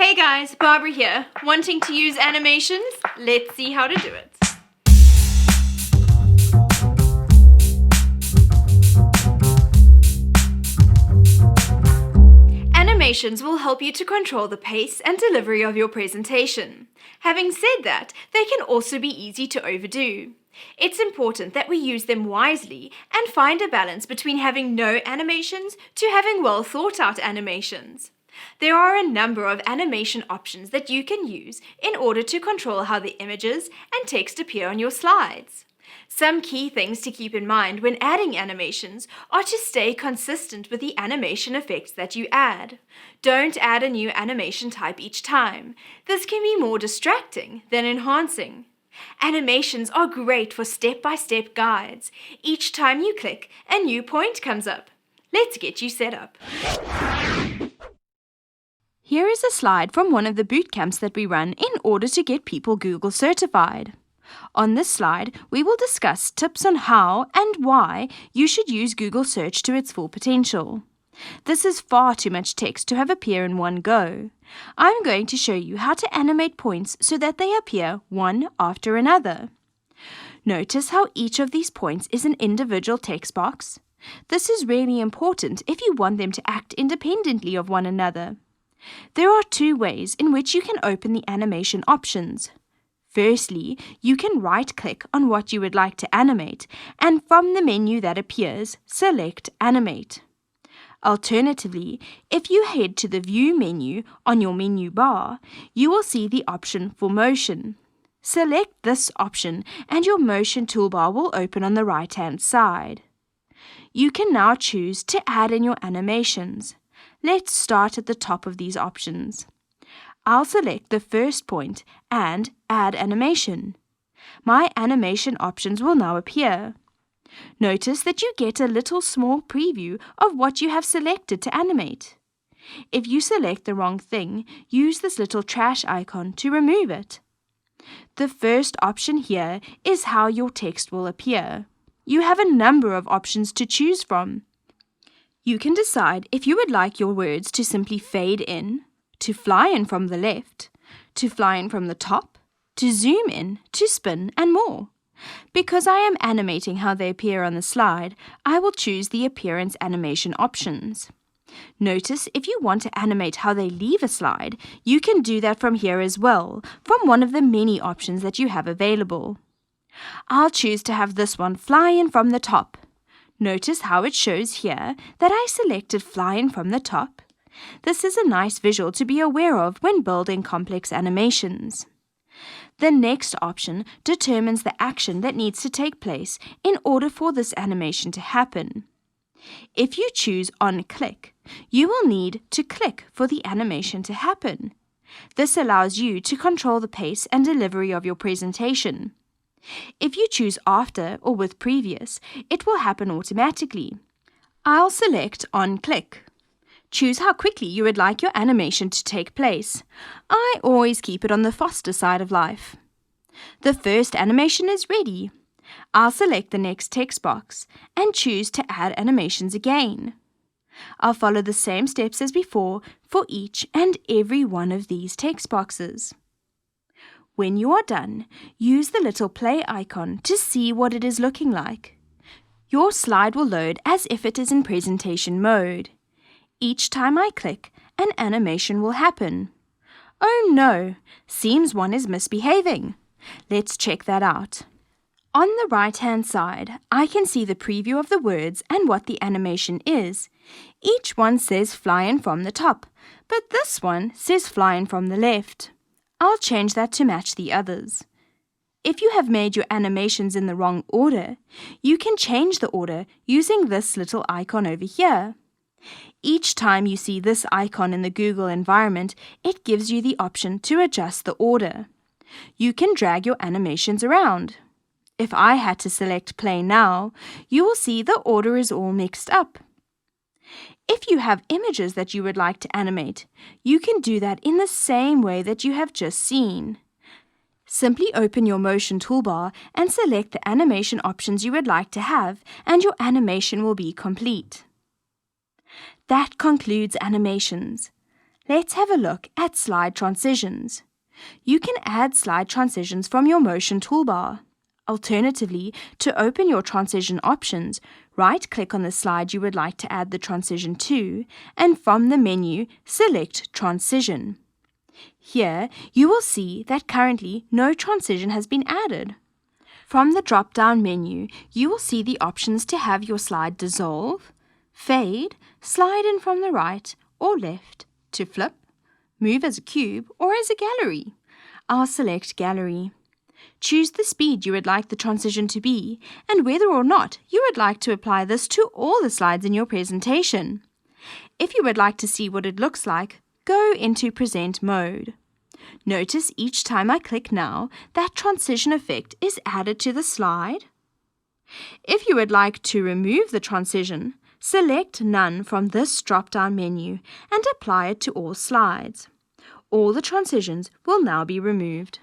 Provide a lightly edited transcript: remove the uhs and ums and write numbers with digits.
Hey guys, Barbara here. Wanting to use animations? Let's see how to do it. Animations will help you to control the pace and delivery of your presentation. Having said that, they can also be easy to overdo. It's important that we use them wisely and find a balance between having no animations to having well thought out animations. There are a number of animation options that you can use in order to control how the images and text appear on your slides. Some key things to keep in mind when adding animations are to stay consistent with the animation effects that you add. Don't add a new animation type each time. This can be more distracting than enhancing. Animations are great for step-by-step guides. Each time you click, a new point comes up. Let's get you set up. Here is a slide from one of the boot camps that we run in order to get people Google certified. On this slide, we will discuss tips on how and why you should use Google Search to its full potential. This is far too much text to have appear in one go. I'm going to show you how to animate points so that they appear one after another. Notice how each of these points is an individual text box. This is really important if you want them to act independently of one another. There are two ways in which you can open the animation options. Firstly, you can right-click on what you would like to animate, and from the menu that appears, select Animate. Alternatively, if you head to the View menu on your menu bar, you will see the option for Motion. Select this option and your Motion toolbar will open on the right-hand side. You can now choose to add in your animations. Let's start at the top of these options. I'll select the first point and Add Animation. My animation options will now appear. Notice that you get a little small preview of what you have selected to animate. If you select the wrong thing, use this little trash icon to remove it. The first option here is how your text will appear. You have a number of options to choose from. You can decide if you would like your words to simply fade in, to fly in from the left, to fly in from the top, to zoom in, to spin, and more. Because I am animating how they appear on the slide, I will choose the Appearance Animation options. Notice if you want to animate how they leave a slide, you can do that from here as well, from one of the many options that you have available. I'll choose to have this one fly in from the top. Notice how it shows here that I selected Fly in from the top. This is a nice visual to be aware of when building complex animations. The next option determines the action that needs to take place in order for this animation to happen. If you choose On Click, you will need to click for the animation to happen. This allows you to control the pace and delivery of your presentation. If you choose After or with Previous, it will happen automatically. I'll select On Click. Choose how quickly you would like your animation to take place. I always keep it on the faster side of life. The first animation is ready. I'll select the next text box and choose to add animations again. I'll follow the same steps as before for each and every one of these text boxes. When you are done, use the little play icon to see what it is looking like. Your slide will load as if it is in presentation mode. Each time I click, an animation will happen. Oh no, seems one is misbehaving. Let's check that out. On the right-hand side, I can see the preview of the words and what the animation is. Each one says fly in from the top, but this one says fly in from the left. I'll change that to match the others. If you have made your animations in the wrong order, you can change the order using this little icon over here. Each time you see this icon in the Google environment, it gives you the option to adjust the order. You can drag your animations around. If I had to select Play Now, you will see the order is all mixed up. If you have images that you would like to animate, you can do that in the same way that you have just seen. Simply open your Motion toolbar and select the animation options you would like to have, and your animation will be complete. That concludes animations. Let's have a look at slide transitions. You can add slide transitions from your motion toolbar. Alternatively, to open your transition options, right-click on the slide you would like to add the transition to, and from the menu, select Transition. Here, you will see that currently no transition has been added. From the drop-down menu, you will see the options to have your slide dissolve, fade, slide in from the right or left, to flip, move as a cube or as a gallery. I'll select Gallery. Choose the speed you would like the transition to be and whether or not you would like to apply this to all the slides in your presentation. If you would like to see what it looks like, go into Present mode. Notice each time I click now, that transition effect is added to the slide. If you would like to remove the transition, select None from this drop-down menu and apply it to all slides. All the transitions will now be removed.